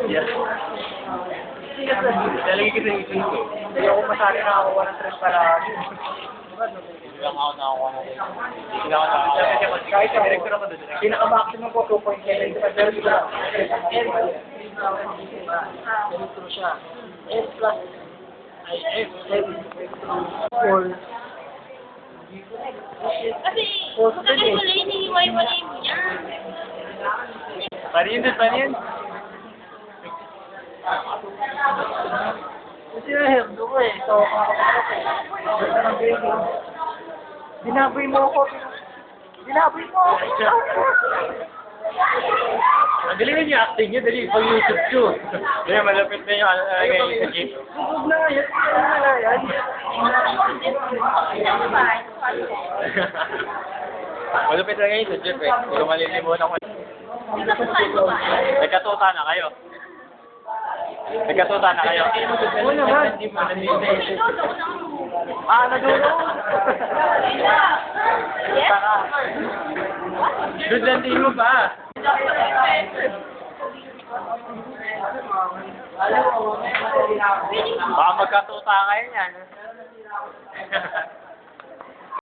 Yes. Talagay kita yung isin ko. Hindi ako masyari nakakuha ng stress para hindi lang ako nakakuha ng hindi lang ako nakakuha. Kahit sa director ako doon. Pinaka-maximum ko 2.7. Pero dito lang. Director siya. S plus F. 4. Kasi, nakay wala yun, hiniway-walay mo niya. Parin din, parin. Kasi na-help ko eh. So, basta ng grading. Binaboy mo ako. Binaboy mo ako. Ang galing na yung acting niya, dali, pag YouTube ko. Dali, malapit na yung ngayon sa jeep. Bubog na nga yan. Ano na yan? Malapit na ngayon sa jeep eh. Hindi ko malilimutan ko. Nagkatuta na kayo. Nagkatuta na kayo. Oo naman. Nadulo. Taka. Dudantin mo ba? Baka magkatuta kayo niyan.